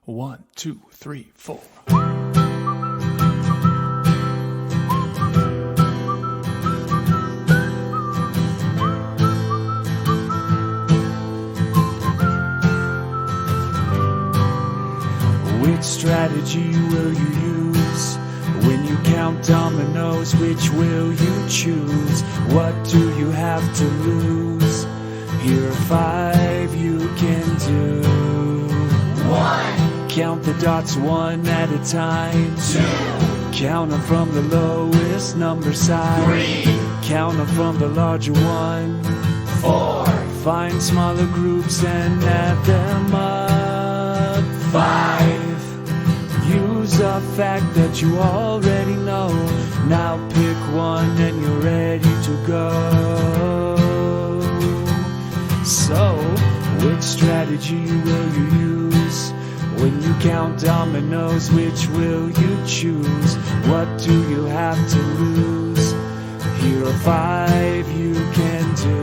1, 2, 3, 4. Which strategy will you use? When you count dominoes, which will you choose? What do you have to lose? Here are 5 you can do. 1, Count the dots one at a time. 2, Count them from the lowest number side. 3, Count them from the larger one. 4, Find smaller groups and add them up. 5. Use a fact that you already know. Now pick one and you're ready to go. So, which strategy will you use? When you count dominoes, which will you choose? What do you have to lose? Here are 5 you can do.